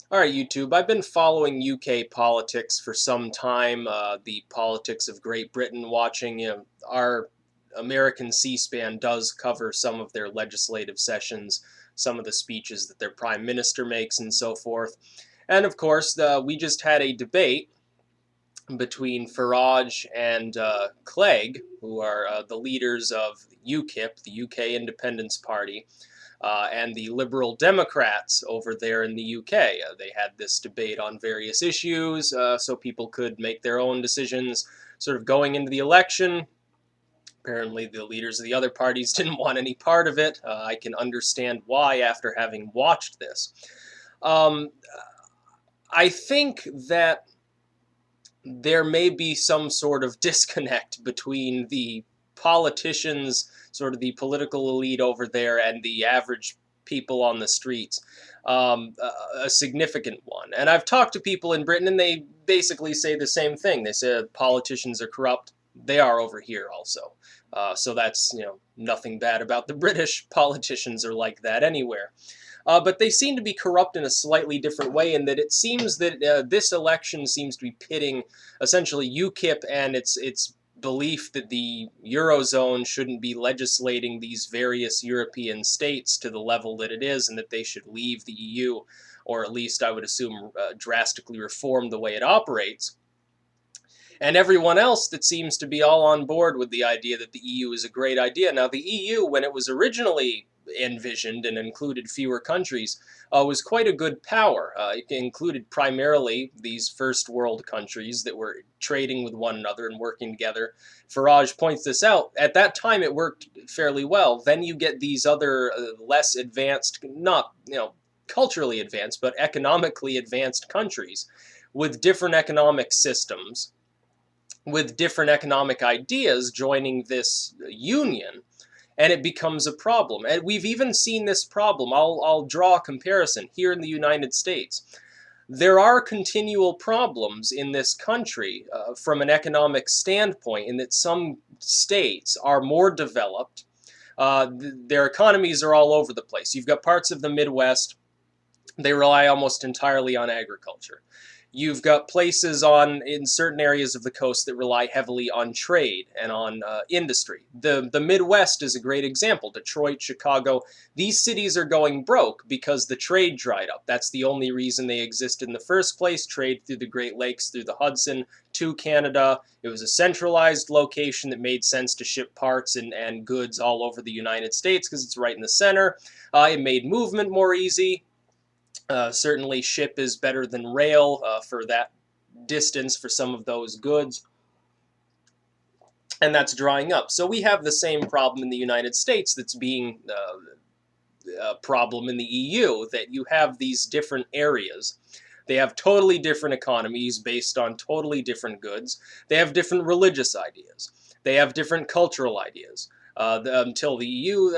All right, YouTube. I've been following UK politics for some time. The politics of Great Britain, watching, our American C-SPAN does cover some of their legislative sessions, some of the speeches that their prime minister makes, and so forth. And of course, we just had a debate between Farage and Clegg, who are the leaders of UKIP, the UK Independence Party, and the Liberal Democrats over there in the UK. They had this debate on various issues so people could make their own decisions sort of going into the election. Apparently, the leaders of the other parties didn't want any part of it. I can understand why after having watched this. Um, I think that there may be some sort of disconnect between the politicians, sort of the political elite over there, and the average people on the streets. A significant one. And I've talked to people in Britain, and they basically say the same thing. They say politicians are corrupt. They are over here also. So that's, nothing bad about the British. Politicians are like that anywhere. But they seem to be corrupt in a slightly different way, in that it seems that this election seems to be pitting essentially UKIP and its belief that the Eurozone shouldn't be legislating these various European states to the level that it is, and that they should leave the EU, or at least I would assume drastically reform the way it operates. And everyone else that seems to be all on board with the idea that the EU is a great idea. Now, the EU, when it was originally envisioned and included fewer countries, was quite a good power. It included primarily these first world countries that were trading with one another and working together. Farage points this out. At that time, it worked fairly well. Then you get these other less advanced, not culturally advanced, but economically advanced countries with different economic systems, with different economic ideas joining this union, and it becomes a problem. And we've even seen this problem. I'll draw a comparison here in the United States. There are continual problems in this country from an economic standpoint, in that some states are more developed. Their economies are all over the place. You've got parts of the Midwest, they rely almost entirely on agriculture. You've got places in certain areas of the coast that rely heavily on trade and on industry. The Midwest is a great example. Detroit, Chicago, these cities are going broke because the trade dried up. That's the only reason they exist in the first place. Trade through the Great Lakes, through the Hudson, to Canada. It was a centralized location that made sense to ship parts and goods all over the United States because it's right in the center. It made movement more easy. Certainly ship is better than rail for that distance for some of those goods, and that's drying up. So we have the same problem in the United States that's being a problem in the EU, that you have these different areas. They have totally different economies based on totally different goods. They have different religious ideas. They have different cultural ideas. Until the EU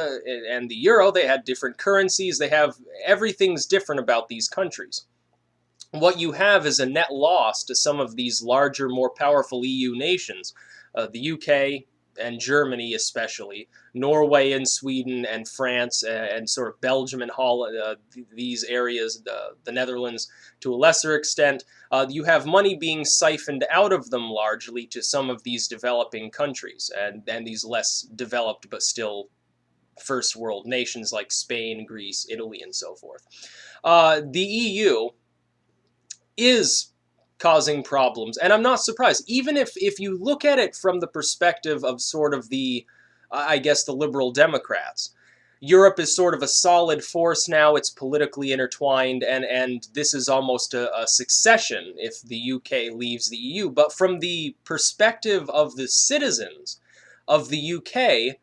and the Euro, they had different currencies. Everything's different about these countries. What you have is a net loss to some of these larger, more powerful EU nations, the UK and Germany especially, Norway and Sweden and France and sort of Belgium and Holland, these areas, the Netherlands to a lesser extent. You have money being siphoned out of them largely to some of these developing countries and these less developed but still first world nations like Spain, Greece, Italy, and so forth. The EU is causing problems, and I'm not surprised. Even if you look at it from the perspective of sort of the, I guess, the liberal Democrats, Europe is sort of a solid force now. It's politically intertwined, and this is almost a succession if the UK leaves the EU. But from the perspective of the citizens of the UK,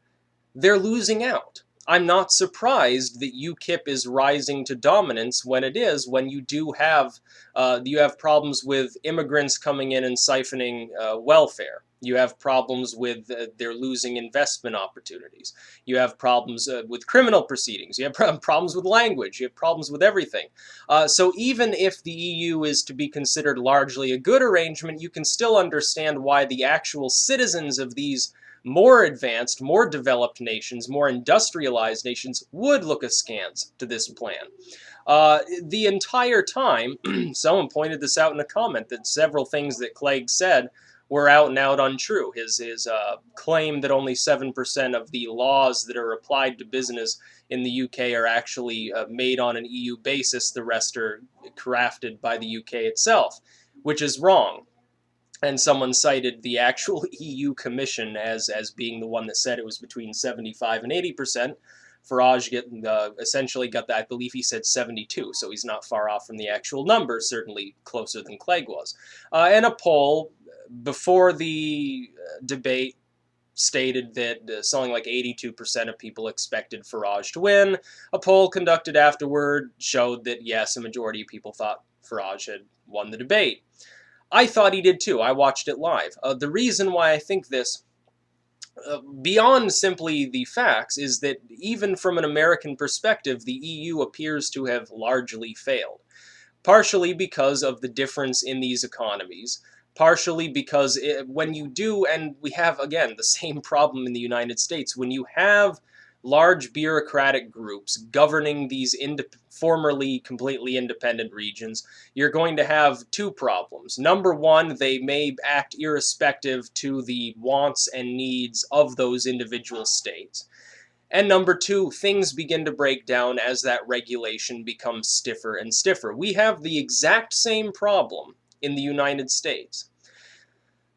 they're losing out. I'm not surprised that UKIP is rising to dominance when it is, when you have problems with immigrants coming in and siphoning welfare. You have problems with they're losing investment opportunities. You have problems with criminal proceedings. You have problems with language. You have problems with everything. So even if the EU is to be considered largely a good arrangement, you can still understand why the actual citizens of these more advanced, more developed nations, more industrialized nations would look askance to this plan. The entire time, someone pointed this out in a comment that several things that Clegg said were out and out untrue. His claim that only 7% of the laws that are applied to business in the UK are actually made on an EU basis, the rest are crafted by the UK itself, which is wrong. And someone cited the actual EU Commission as being the one that said it was between 75 and 80%. Farage essentially got that. I believe he said 72, so he's not far off from the actual number, certainly closer than Clegg was. And a poll before the debate stated that something like 82% of people expected Farage to win. A poll conducted afterward showed that, yes, a majority of people thought Farage had won the debate. I thought he did too. I watched it live. The reason why I think this, beyond simply the facts, is that even from an American perspective, the EU appears to have largely failed. Partially because of the difference in these economies, partially because when you do, and we have, again, the same problem in the United States, when you have large bureaucratic groups governing these formerly completely independent regions, you're going to have two problems. Number one, they may act irrespective to the wants and needs of those individual states. And number two, things begin to break down as that regulation becomes stiffer and stiffer. We have the exact same problem in the United States,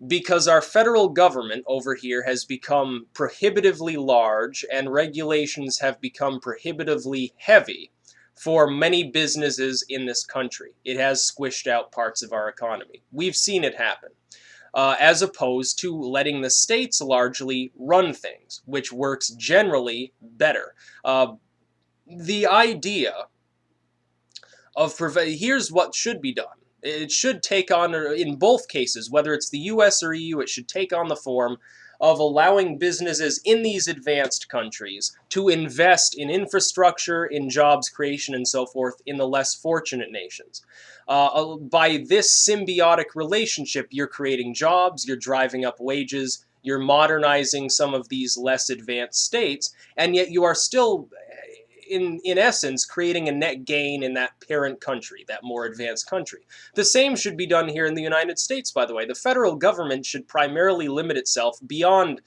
because our federal government over here has become prohibitively large and regulations have become prohibitively heavy for many businesses in this country. It has squished out parts of our economy. We've seen it happen. As opposed to letting the states largely run things, which works generally better. The idea of here's what should be done. It should take on, in both cases, whether it's the US or EU, it should take on the form of allowing businesses in these advanced countries to invest in infrastructure, in jobs creation, and so forth in the less fortunate nations. By this symbiotic relationship, you're creating jobs, you're driving up wages, you're modernizing some of these less advanced states, and yet you are still, in essence, creating a net gain in that parent country, that more advanced country. The same should be done here in the United States, by the way. The federal government should primarily limit itself beyond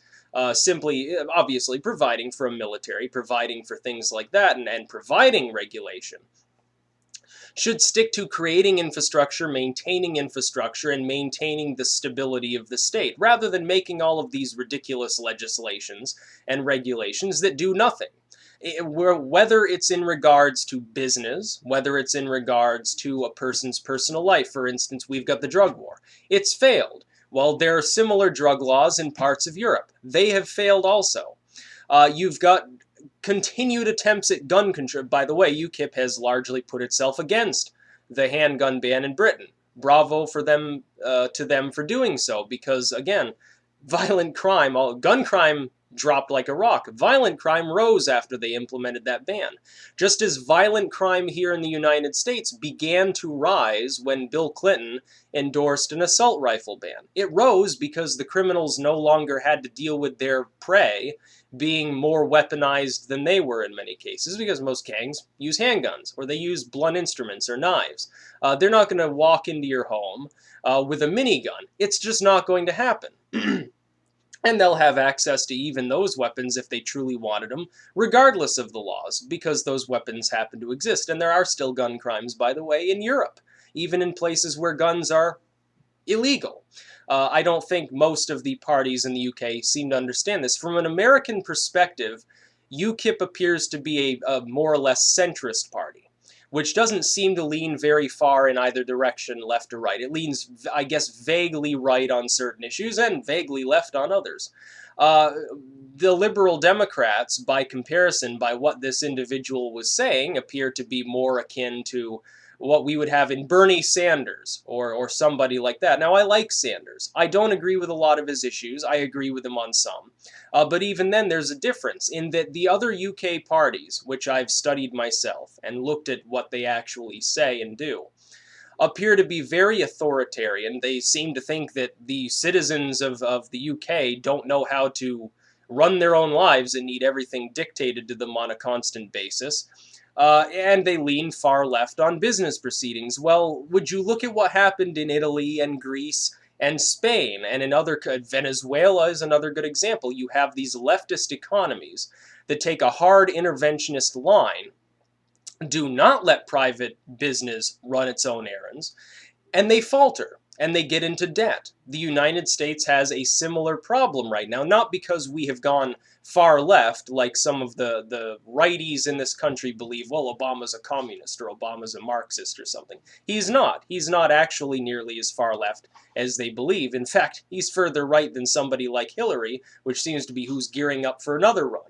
simply, obviously, providing for a military, providing for things like that, and providing regulation. Should stick to creating infrastructure, maintaining infrastructure, and maintaining the stability of the state, rather than making all of these ridiculous legislations and regulations that do nothing. Whether it's in regards to business, whether it's in regards to a person's personal life. For instance, we've got the drug war. It's failed. Well, there are similar drug laws in parts of Europe. They have failed also. You've got continued attempts at gun control. By the way, UKIP has largely put itself against the handgun ban in Britain. Bravo for them, to them for doing so, because, again, violent crime, gun crime dropped like a rock. Violent crime rose after they implemented that ban. Just as violent crime here in the United States began to rise when Bill Clinton endorsed an assault rifle ban. It rose because the criminals no longer had to deal with their prey being more weaponized than they were in many cases, because most gangs use handguns, or they use blunt instruments or knives. They're not going to walk into your home with a minigun. It's just not going to happen. And they'll have access to even those weapons if they truly wanted them, regardless of the laws, because those weapons happen to exist. And there are still gun crimes, by the way, in Europe, even in places where guns are illegal. I don't think most of the parties in the UK seem to understand this. From an American perspective, UKIP appears to be a more or less centrist party, which doesn't seem to lean very far in either direction, left or right. It leans, I guess, vaguely right on certain issues and vaguely left on others. The Liberal Democrats, by comparison, by what this individual was saying, appear to be more akin to what we would have in Bernie Sanders or somebody like that. Now, I like Sanders. I don't agree with a lot of his issues. I agree with him on some. But even then, there's a difference in that the other UK parties, which I've studied myself and looked at what they actually say and do, appear to be very authoritarian. They seem to think that the citizens of the UK don't know how to run their own lives and need everything dictated to them on a constant basis. And they lean far left on business proceedings. Well, would you look at what happened in Italy and Greece and Spain and in other Venezuela is another good example. You have these leftist economies that take a hard interventionist line, do not let private business run its own errands, and they falter and they get into debt. The United States has a similar problem right now, not because we have gone far left like some of the righties in this country believe, well, Obama's a communist or Obama's a Marxist or something. He's not. He's not actually nearly as far left as they believe. In fact, he's further right than somebody like Hillary, which seems to be who's gearing up for another run.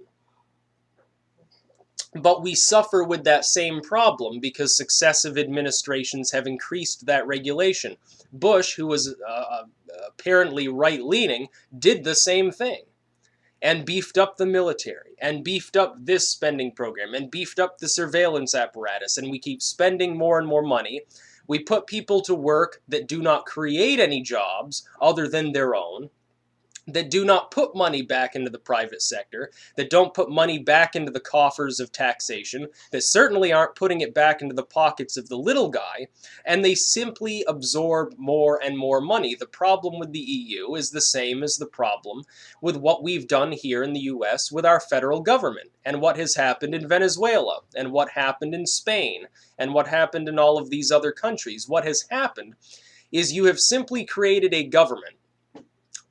But we suffer with that same problem because successive administrations have increased that regulation. Bush, who was apparently right-leaning, did the same thing and beefed up the military and beefed up this spending program and beefed up the surveillance apparatus, and we keep spending more and more money. We put people to work that do not create any jobs other than their own, that do not put money back into the private sector, that don't put money back into the coffers of taxation, that certainly aren't putting it back into the pockets of the little guy, and they simply absorb more and more money. The problem with the EU is the same as the problem with what we've done here in the US with our federal government, and what has happened in Venezuela, and what happened in Spain, and what happened in all of these other countries. What has happened is you have simply created a government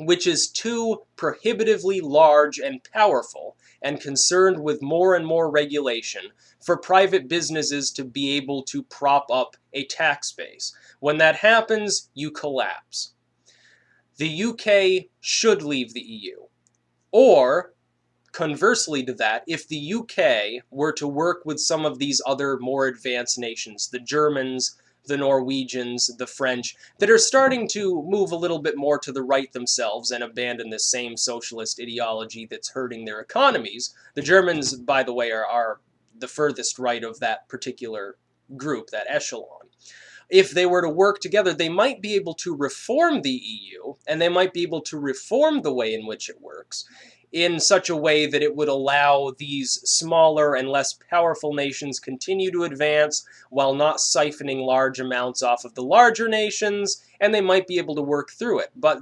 which is too prohibitively large and powerful and concerned with more and more regulation for private businesses to be able to prop up a tax base. When that happens, you collapse. The UK should leave the EU. Or, conversely to that, if the UK were to work with some of these other more advanced nations, the Germans, the Norwegians, the French, that are starting to move a little bit more to the right themselves and abandon this same socialist ideology that's hurting their economies. The Germans, by the way, are the furthest right of that particular group, that echelon. If they were to work together, they might be able to reform the EU, and they might be able to reform the way in which it works in such a way that it would allow these smaller and less powerful nations continue to advance while not siphoning large amounts off of the larger nations, and they might be able to work through it. But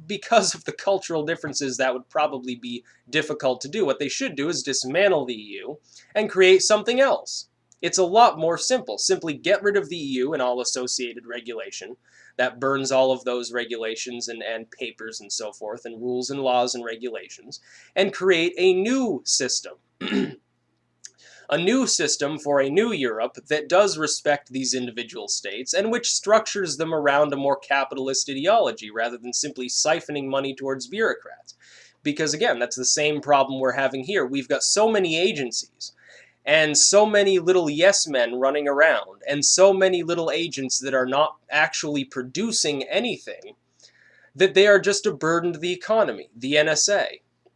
because of the cultural differences, that would probably be difficult to do. What they should do is dismantle the EU and create something else. It's a lot more simple. Simply get rid of the EU and all associated regulation. That burns all of those regulations and papers and so forth, and rules and laws and regulations, and create a new system. A new system for a new Europe that does respect these individual states and which structures them around a more capitalist ideology rather than simply siphoning money towards bureaucrats. Because again, that's the same problem we're having here. We've got so many agencies and so many little yes men running around, and so many little agents that are not actually producing anything, that they are just a burden to the economy. The NSA,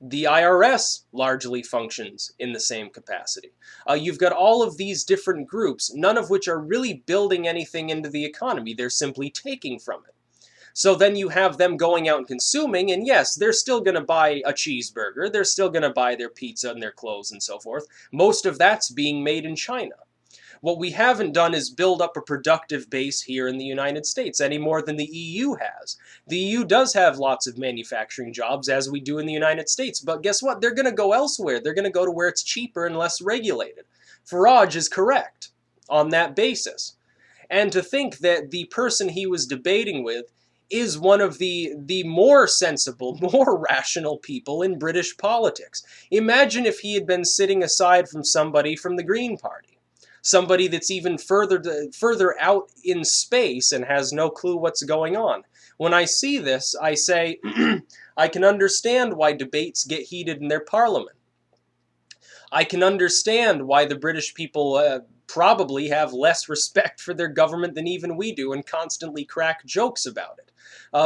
the IRS largely functions in the same capacity. You've got all of these different groups, none of which are really building anything into the economy. They're simply taking from it. So then you have them going out and consuming, and yes, they're still going to buy a cheeseburger, they're still going to buy their pizza and their clothes and so forth. Most of that's being made in China. What we haven't done is build up a productive base here in the United States any more than the EU has. The EU does have lots of manufacturing jobs, as we do in the United States, but guess what? They're going to go elsewhere. They're going to go to where it's cheaper and less regulated. Farage is correct on that basis. And to think that the person he was debating with is one of the more sensible, more rational people in British politics. Imagine if he had been sitting aside from somebody from the Green Party. Somebody that's even further out in space and has no clue what's going on. When I see this, I say, I can understand why debates get heated in their parliament. I can understand why the British people probably have less respect for their government than even we do and constantly crack jokes about it.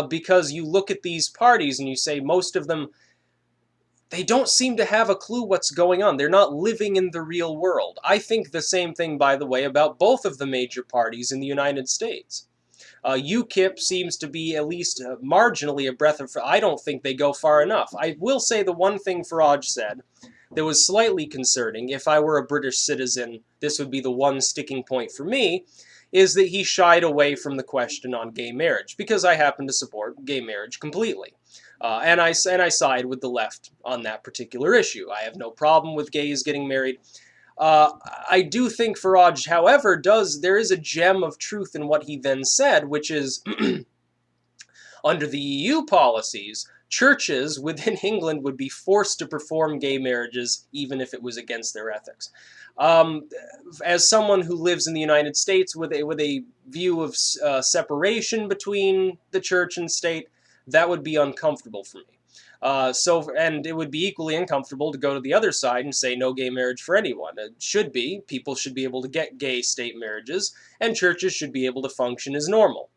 Because you look at these parties and you say most of them, they don't seem to have a clue what's going on. They're not living in the real world. I think the same thing, by the way, about both of the major parties in the United States. UKIP seems to be at least marginally a breath of... I don't think they go far enough. I will say the one thing Farage said that was slightly concerning. If I were a British citizen, this would be the one sticking point for me, is that he shied away from the question on gay marriage, because I happen to support gay marriage completely. And I side with the left on that particular issue. I have no problem with gays getting married. I do think Farage, however, there is a gem of truth in what he then said, which is under the EU policies, churches within England would be forced to perform gay marriages even if it was against their ethics. As someone who lives in the United States with a view of separation between the church and state, that would be uncomfortable for me. And it would be equally uncomfortable to go to the other side and say no gay marriage for anyone. It should be. People should be able to get gay state marriages, and churches should be able to function as normal.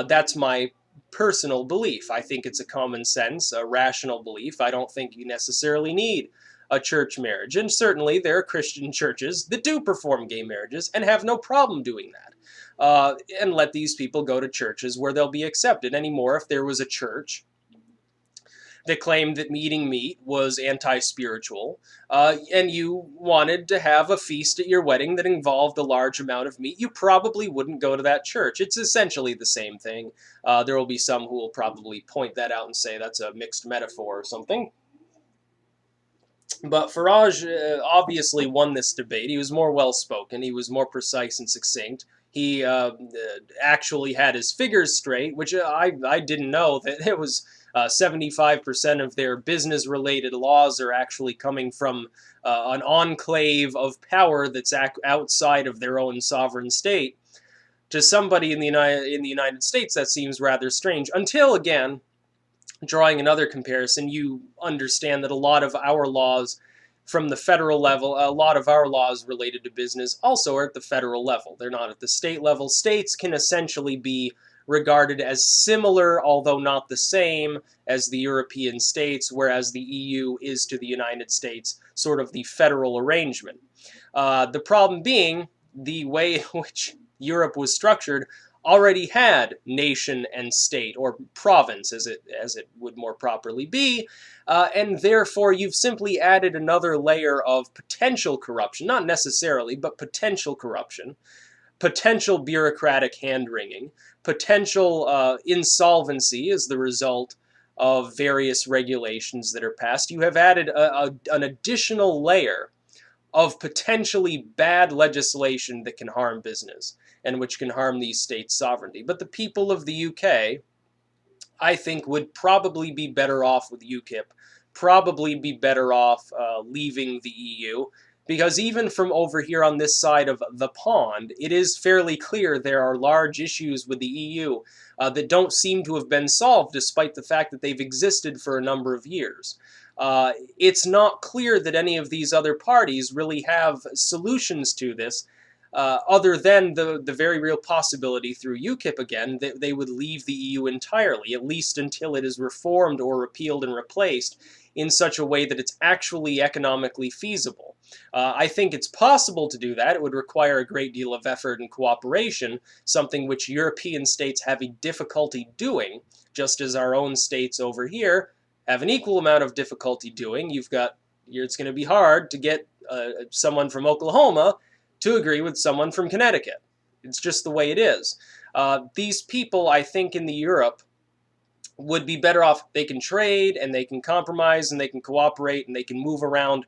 That's my personal belief. I think it's a common sense, a rational belief. I don't think you necessarily need a church marriage. And certainly there are Christian churches that do perform gay marriages and have no problem doing that. And let these people go to churches where they'll be accepted. Anymore, if there was a church that claimed that eating meat was anti-spiritual, and you wanted to have a feast at your wedding that involved a large amount of meat, you probably wouldn't go to that church. It's essentially the same thing. There will be some who will probably point that out and say that's a mixed metaphor or something. But Farage obviously won this debate. He was more well-spoken. He was more precise and succinct. He actually had his figures straight, which I didn't know that it was 75% of their business-related laws are actually coming from an enclave of power that's outside of their own sovereign state. To somebody in the United States, that seems rather strange. Until, again, drawing another comparison, you understand that a lot of our laws from the federal level, a lot of our laws related to business also are at the federal level. They're not at the state level. States can essentially be regarded as similar, although not the same, as the European states, whereas the EU is to the United States sort of the federal arrangement. The problem being, the way in which Europe was structured already had nation and state, or province as it would more properly be, and therefore you've simply added another layer of potential corruption, not necessarily, but potential corruption, potential bureaucratic hand-wringing, potential insolvency as the result of various regulations that are passed. You have added an additional layer of potentially bad legislation that can harm business and which can harm these states' sovereignty. But the people of the UK, I think, would probably be better off with UKIP, probably be better off leaving the EU, because even from over here on this side of the pond, it is fairly clear there are large issues with the EU that don't seem to have been solved, despite the fact that they've existed for a number of years. It's not clear that any of these other parties really have solutions to this, other than the very real possibility through UKIP again that they would leave the EU entirely, at least until it is reformed or repealed and replaced in such a way that it's actually economically feasible. I think it's possible to do that. It would require a great deal of effort and cooperation, something which European states have a difficulty doing, just as our own states over here have an equal amount of difficulty doing. It's going to be hard to get someone from Oklahoma to agree with someone from Connecticut. It's just the way it is. These people, I think, in Europe would be better off. They can trade, and they can compromise, and they can cooperate, and they can move around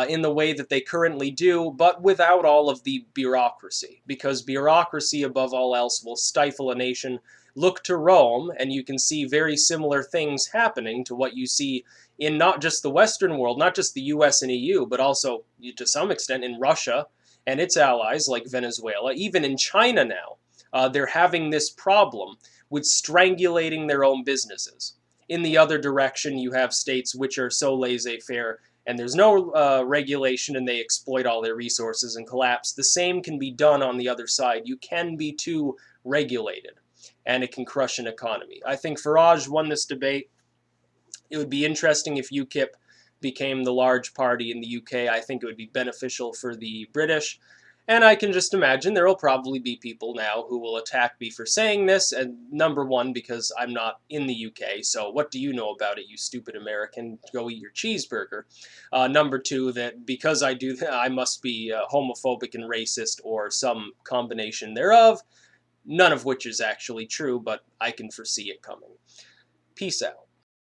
in the way that they currently do, but without all of the bureaucracy, because bureaucracy, above all else, will stifle a nation. Look to Rome, and you can see very similar things happening to what you see in not just the Western world, not just the US and EU, but also, to some extent, in Russia and its allies like Venezuela. Even in China now, they're having this problem with strangulating their own businesses. In the other direction, you have states which are so laissez-faire, and there's no regulation, and they exploit all their resources and collapse. The same can be done on the other side. You can be too regulated, and it can crush an economy. I think Farage won this debate. It would be interesting if UKIP became the large party in the UK. I think it would be beneficial for the British. And I can just imagine there will probably be people now who will attack me for saying this, and number one, because I'm not in the UK, so what do you know about it, you stupid American? Go eat your cheeseburger. Number two, that because I do that, I must be homophobic and racist, or some combination thereof, none of which is actually true, but I can foresee it coming. Peace out.